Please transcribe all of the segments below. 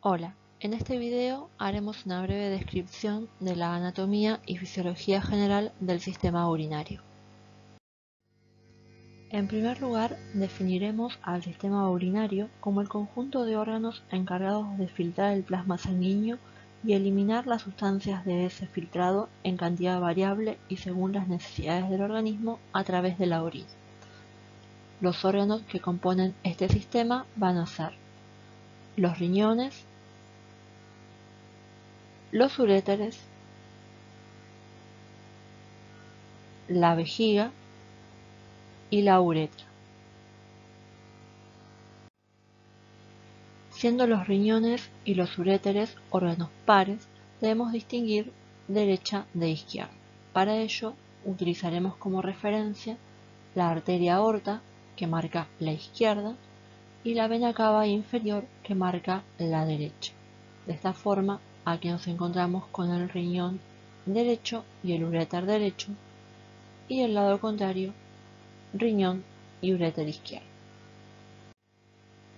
Hola, en este video haremos una breve descripción de la anatomía y fisiología general del sistema urinario. En primer lugar, definiremos al sistema urinario como el conjunto de órganos encargados de filtrar el plasma sanguíneo y eliminar las sustancias de ese filtrado en cantidad variable y según las necesidades del organismo a través de la orina. Los órganos que componen este sistema van a ser los riñones, los uréteres, la vejiga y la uretra. Siendo los riñones y los uréteres órganos pares, debemos distinguir derecha de izquierda. Para ello, utilizaremos como referencia la arteria aorta, que marca la izquierda, y la vena cava inferior, que marca la derecha. De esta forma, aquí nos encontramos con el riñón derecho y el uréter derecho, y el lado contrario, riñón y uréter izquierdo.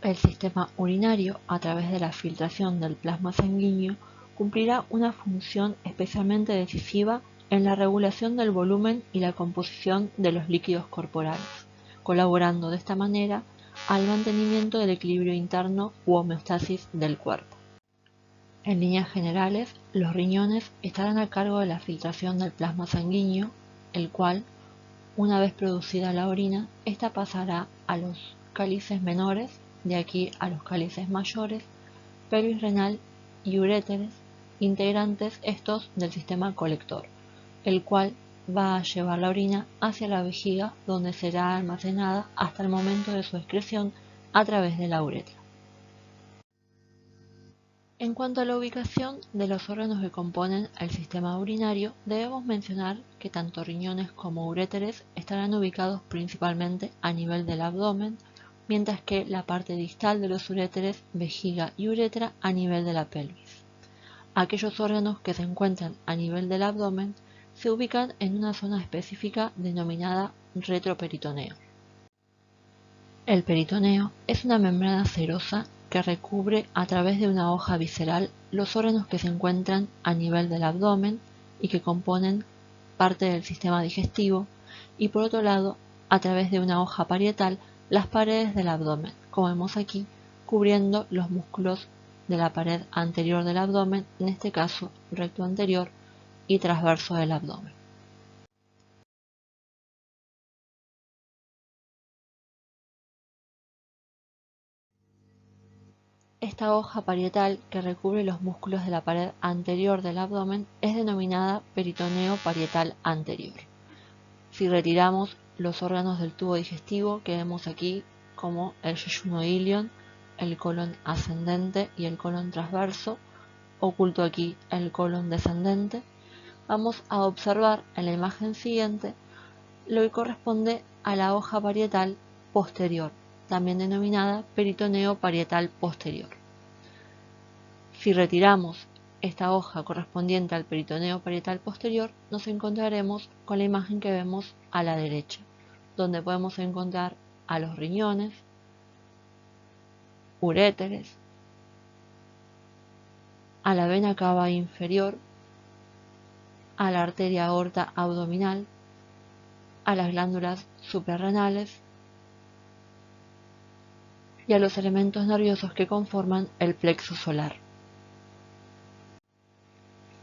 El sistema urinario, a través de la filtración del plasma sanguíneo, cumplirá una función especialmente decisiva en la regulación del volumen y la composición de los líquidos corporales, colaborando de esta manera al mantenimiento del equilibrio interno u homeostasis del cuerpo. En líneas generales, los riñones estarán a cargo de la filtración del plasma sanguíneo, el cual, una vez producida la orina, esta pasará a los cálices menores, de aquí a los cálices mayores, pelvis renal y uréteres, integrantes estos del sistema colector, el cual va a llevar la orina hacia la vejiga, donde será almacenada hasta el momento de su excreción a través de la uretra. En cuanto a la ubicación de los órganos que componen el sistema urinario, debemos mencionar que tanto riñones como uréteres estarán ubicados principalmente a nivel del abdomen, mientras que la parte distal de los uréteres, vejiga y uretra, a nivel de la pelvis. Aquellos órganos que se encuentran a nivel del abdomen se ubican en una zona específica denominada retroperitoneo. El peritoneo es una membrana serosa que recubre a través de una hoja visceral los órganos que se encuentran a nivel del abdomen y que componen parte del sistema digestivo, y por otro lado, a través de una hoja parietal, las paredes del abdomen, como vemos aquí, cubriendo los músculos de la pared anterior del abdomen, en este caso recto anterior y transverso del abdomen. Esta hoja parietal que recubre los músculos de la pared anterior del abdomen es denominada peritoneo parietal anterior. Si retiramos los órganos del tubo digestivo que vemos aquí, como el yeyuno ilion, el colon ascendente y el colon transverso, oculto aquí el colon descendente, vamos a observar en la imagen siguiente lo que corresponde a la hoja parietal posterior, también denominada peritoneo parietal posterior. Si retiramos esta hoja correspondiente al peritoneo parietal posterior, nos encontraremos con la imagen que vemos a la derecha, donde podemos encontrar a los riñones, uréteres, a la vena cava inferior, a la arteria aorta abdominal, a las glándulas suprarrenales y a los elementos nerviosos que conforman el plexo solar.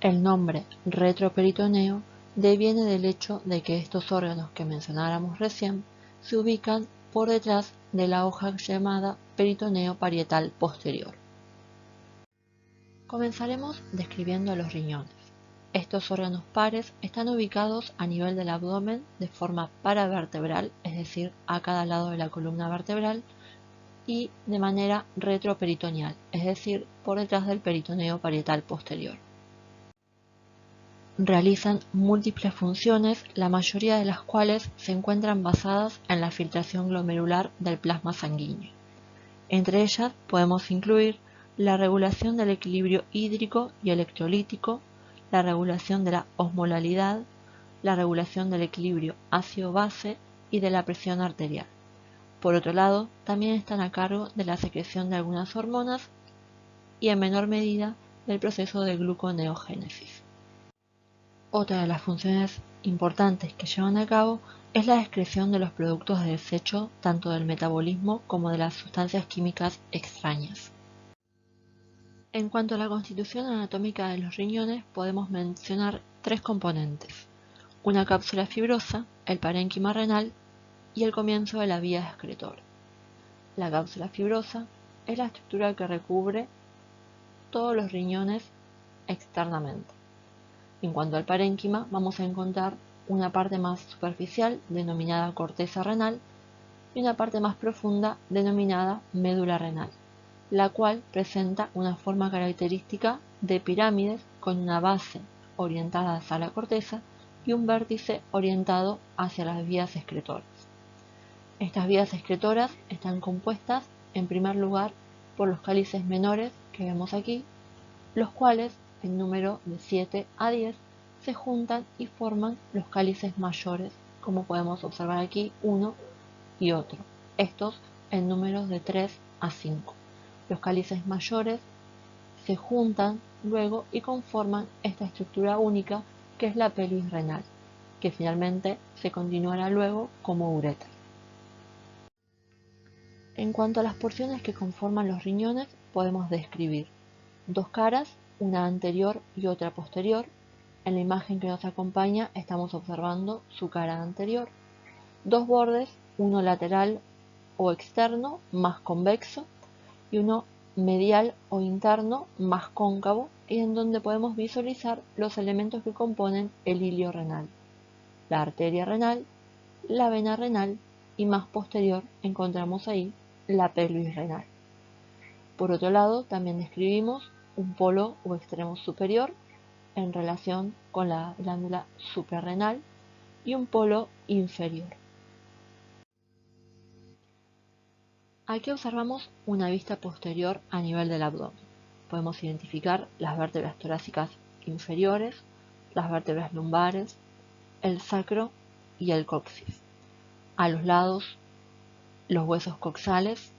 El nombre retroperitoneo deviene del hecho de que estos órganos que mencionáramos recién se ubican por detrás de la hoja llamada peritoneo parietal posterior. Comenzaremos describiendo los riñones. Estos órganos pares están ubicados a nivel del abdomen de forma paravertebral, es decir, a cada lado de la columna vertebral, y de manera retroperitoneal, es decir, por detrás del peritoneo parietal posterior. Realizan múltiples funciones, la mayoría de las cuales se encuentran basadas en la filtración glomerular del plasma sanguíneo. Entre ellas podemos incluir la regulación del equilibrio hídrico y electrolítico, la regulación de la osmolalidad, la regulación del equilibrio ácido-base y de la presión arterial. Por otro lado, también están a cargo de la secreción de algunas hormonas y en menor medida del proceso de gluconeogénesis. Otra de las funciones importantes que llevan a cabo es la excreción de los productos de desecho tanto del metabolismo como de las sustancias químicas extrañas. En cuanto a la constitución anatómica de los riñones, podemos mencionar tres componentes: una cápsula fibrosa, el parénquima renal y el comienzo de la vía excretora. La cápsula fibrosa es la estructura que recubre todos los riñones externamente. En cuanto al parénquima, vamos a encontrar una parte más superficial denominada corteza renal y una parte más profunda denominada médula renal, la cual presenta una forma característica de pirámides con una base orientada hacia la corteza y un vértice orientado hacia las vías excretoras. Estas vías excretoras están compuestas en primer lugar por los cálices menores que vemos aquí, los cuales en número de 7 a 10 se juntan y forman los cálices mayores, como podemos observar aquí uno y otro, estos en números de 3 a 5. Los cálices mayores se juntan luego y conforman esta estructura única que es la pelvis renal, que finalmente se continuará luego como ureter. En cuanto a las porciones que conforman los riñones, podemos describir dos caras, una anterior y otra posterior. En la imagen que nos acompaña estamos observando su cara anterior. Dos bordes, uno lateral o externo más convexo y uno medial o interno más cóncavo, y en donde podemos visualizar los elementos que componen el hilio renal, la arteria renal, la vena renal y más posterior encontramos ahí la pelvis renal. Por otro lado, también describimos un polo o extremo superior en relación con la glándula suprarrenal y un polo inferior. Aquí observamos una vista posterior a nivel del abdomen. Podemos identificar las vértebras torácicas inferiores, las vértebras lumbares, el sacro y el coxis. A los lados, los huesos coxales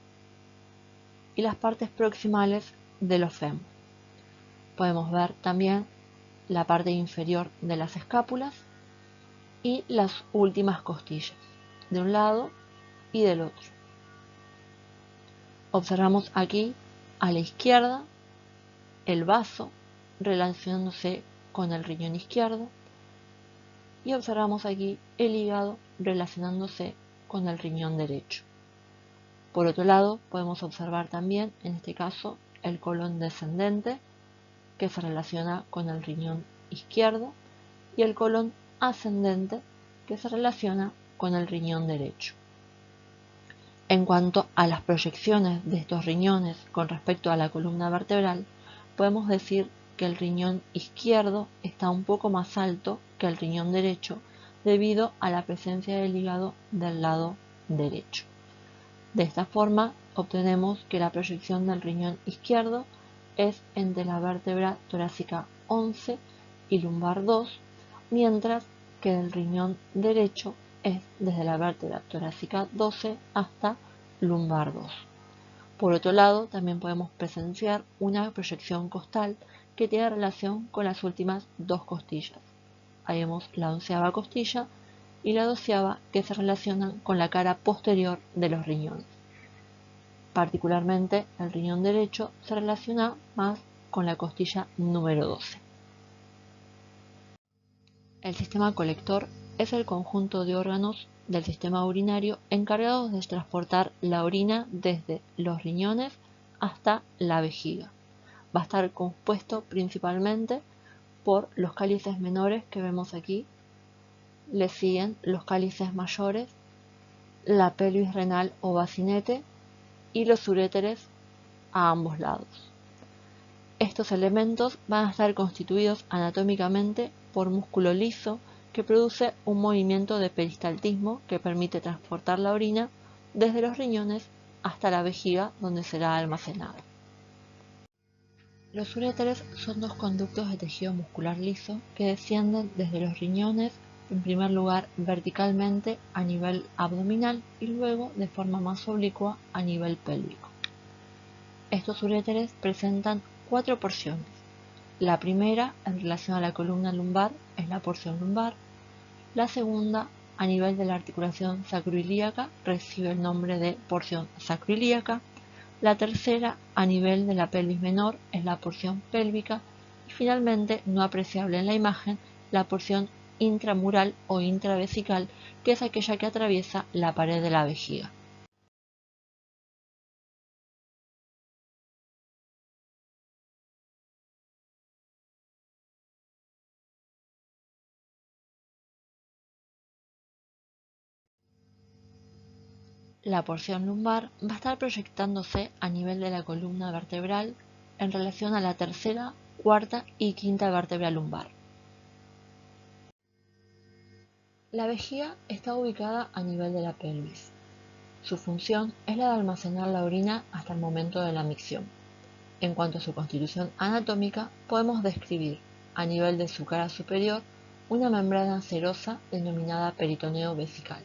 y las partes proximales de los fémures. Podemos ver también la parte inferior de las escápulas y las últimas costillas, de un lado y del otro. Observamos aquí a la izquierda el vaso relacionándose con el riñón izquierdo y observamos aquí el hígado relacionándose con el riñón derecho. Por otro lado, podemos observar también, en este caso, el colon descendente que se relaciona con el riñón izquierdo y el colon ascendente que se relaciona con el riñón derecho. En cuanto a las proyecciones de estos riñones con respecto a la columna vertebral, podemos decir que el riñón izquierdo está un poco más alto que el riñón derecho debido a la presencia del hígado del lado derecho. De esta forma obtenemos que la proyección del riñón izquierdo es entre la vértebra torácica 11 y lumbar 2, mientras que el riñón derecho es desde la vértebra torácica 12 hasta lumbar 2. Por otro lado, también podemos presenciar una proyección costal que tiene relación con las últimas dos costillas. Ahí vemos la 11ª costilla y la 12ª que se relacionan con la cara posterior de los riñones. Particularmente, el riñón derecho se relaciona más con la costilla número 12. El sistema colector es el conjunto de órganos del sistema urinario encargados de transportar la orina desde los riñones hasta la vejiga. Va a estar compuesto principalmente por los cálices menores que vemos aquí. Le siguen los cálices mayores, la pelvis renal o bacinete y los uréteres a ambos lados. Estos elementos van a estar constituidos anatómicamente por músculo liso que produce un movimiento de peristaltismo que permite transportar la orina desde los riñones hasta la vejiga donde será almacenada. Los uréteres son dos conductos de tejido muscular liso que descienden desde los riñones, en primer lugar verticalmente a nivel abdominal y luego de forma más oblicua a nivel pélvico. Estos uréteres presentan 4 porciones. La primera, en relación a la columna lumbar, es la porción lumbar. La segunda, a nivel de la articulación sacroilíaca, recibe el nombre de porción sacroilíaca. La tercera, a nivel de la pelvis menor, es la porción pélvica. Y finalmente, no apreciable en la imagen, la porción intramural o intravesical, que es aquella que atraviesa la pared de la vejiga. La porción lumbar va a estar proyectándose a nivel de la columna vertebral en relación a la tercera, cuarta y quinta vértebra lumbar. La vejiga está ubicada a nivel de la pelvis. Su función es la de almacenar la orina hasta el momento de la micción. En cuanto a su constitución anatómica, podemos describir, a nivel de su cara superior, una membrana serosa denominada peritoneo vesical.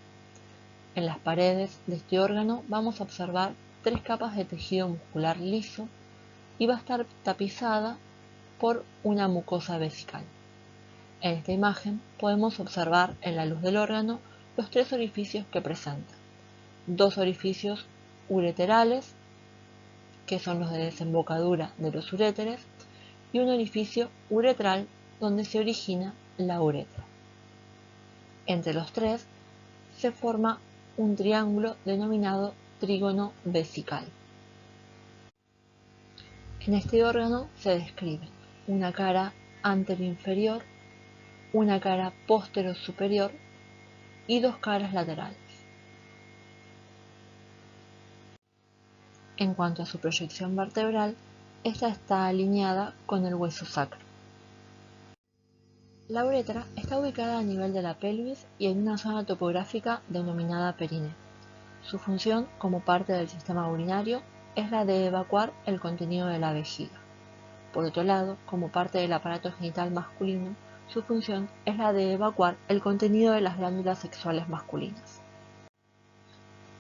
En las paredes de este órgano vamos a observar 3 capas de tejido muscular liso y va a estar tapizada por una mucosa vesical. En esta imagen podemos observar en la luz del órgano los 3 orificios que presenta. 2 orificios ureterales, que son los de desembocadura de los uréteres, y un orificio uretral donde se origina la uretra. Entre los 3 se forma un triángulo denominado trígono vesical. En este órgano se describe una cara anteroinferior, una cara posterior-superior y 2 caras laterales. En cuanto a su proyección vertebral, esta está alineada con el hueso sacro. La uretra está ubicada a nivel de la pelvis y en una zona topográfica denominada perine. Su función, como parte del sistema urinario, es la de evacuar el contenido de la vejiga. Por otro lado, como parte del aparato genital masculino, su función es la de evacuar el contenido de las glándulas sexuales masculinas.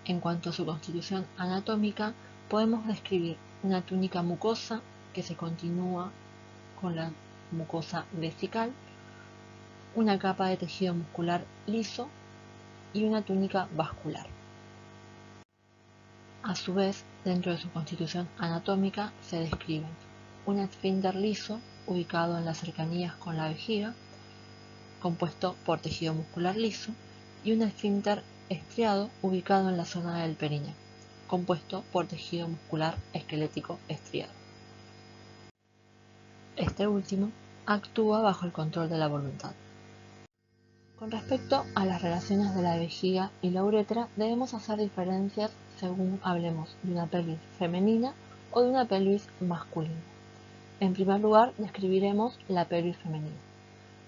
En cuanto a su constitución anatómica, podemos describir una túnica mucosa que se continúa con la mucosa vesical, una capa de tejido muscular liso y una túnica vascular. A su vez, dentro de su constitución anatómica se describen un esfínter liso ubicado en las cercanías con la vejiga, compuesto por tejido muscular liso, y un esfínter estriado ubicado en la zona del períneo, compuesto por tejido muscular esquelético estriado. Este último actúa bajo el control de la voluntad. Con respecto a las relaciones de la vejiga y la uretra, debemos hacer diferencias según hablemos de una pelvis femenina o de una pelvis masculina. En primer lugar, describiremos la pelvis femenina.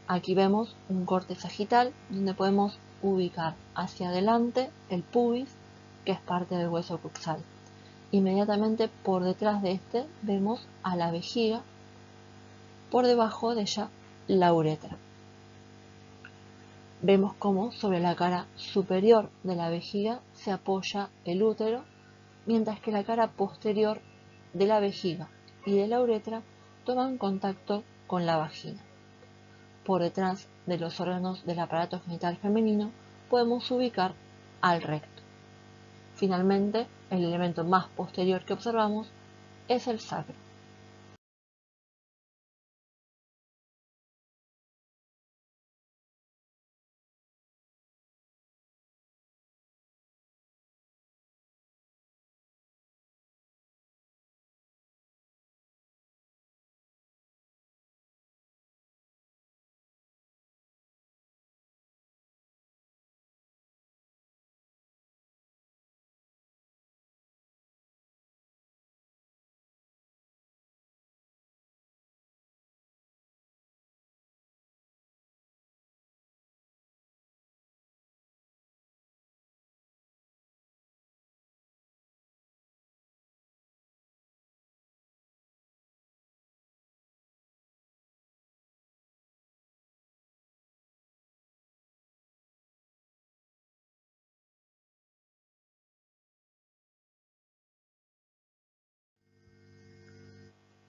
Aquí vemos un corte sagital donde podemos ubicar hacia adelante el pubis, que es parte del hueso coxal. Inmediatamente por detrás de este vemos a la vejiga, por debajo de ella la uretra. Vemos cómo sobre la cara superior de la vejiga se apoya el útero, mientras que la cara posterior de la vejiga y de la uretra toman contacto con la vagina. Por detrás de los órganos del aparato genital femenino podemos ubicar al recto. Finalmente, el elemento más posterior que observamos es el sacro.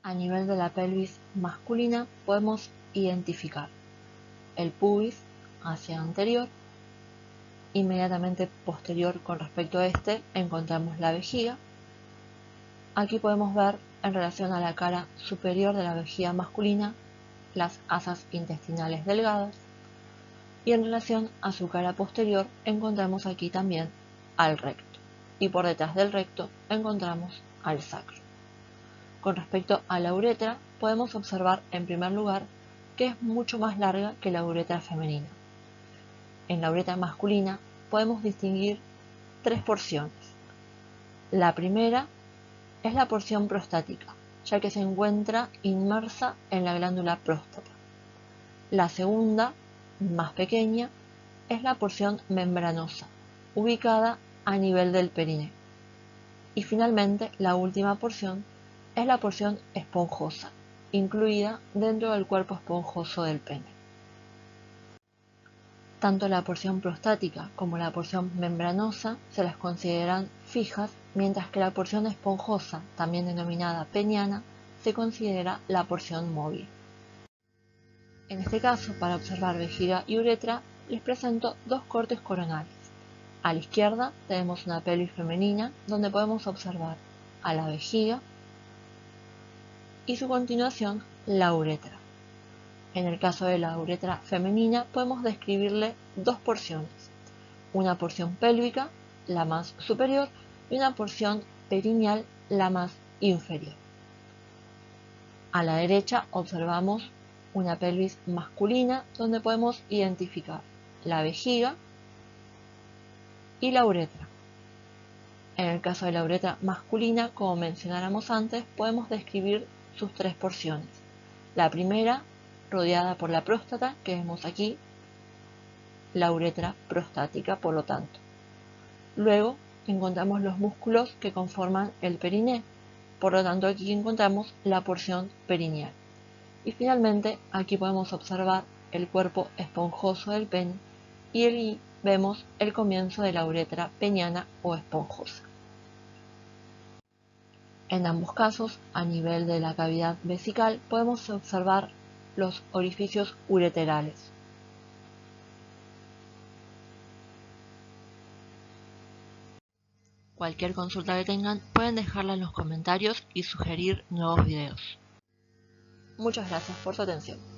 A nivel de la pelvis masculina podemos identificar el pubis hacia anterior, inmediatamente posterior con respecto a este encontramos la vejiga. Aquí podemos ver en relación a la cara superior de la vejiga masculina las asas intestinales delgadas y en relación a su cara posterior encontramos aquí también al recto y por detrás del recto encontramos al sacro. Con respecto a la uretra podemos observar en primer lugar que es mucho más larga que la uretra femenina. En la uretra masculina podemos distinguir tres porciones. La primera es la porción prostática, ya que se encuentra inmersa en la glándula próstata. La segunda, más pequeña, es la porción membranosa, ubicada a nivel del perineo. Y finalmente, la última porción es la porción esponjosa, incluida dentro del cuerpo esponjoso del pene. Tanto la porción prostática como la porción membranosa se las consideran fijas, mientras que la porción esponjosa, también denominada peniana, se considera la porción móvil. En este caso, para observar vejiga y uretra, les presento dos cortes coronales. A la izquierda tenemos una pelvis femenina donde podemos observar a la vejiga y su continuación la uretra. En el caso de la uretra femenina podemos describirle dos porciones, una porción pélvica, la más superior, y una porción perineal, la más inferior. A la derecha observamos una pelvis masculina donde podemos identificar la vejiga y la uretra. En el caso de la uretra masculina, como mencionáramos antes, podemos describir sus tres porciones. La primera, rodeada por la próstata, que vemos aquí, la uretra prostática, por lo tanto. Luego encontramos los músculos que conforman el periné, por lo tanto aquí encontramos la porción perineal. Y finalmente aquí podemos observar el cuerpo esponjoso del pene y allí vemos el comienzo de la uretra peniana o esponjosa. En ambos casos, a nivel de la cavidad vesical, podemos observar los orificios ureterales. Cualquier consulta que tengan pueden dejarla en los comentarios y sugerir nuevos videos. Muchas gracias por su atención.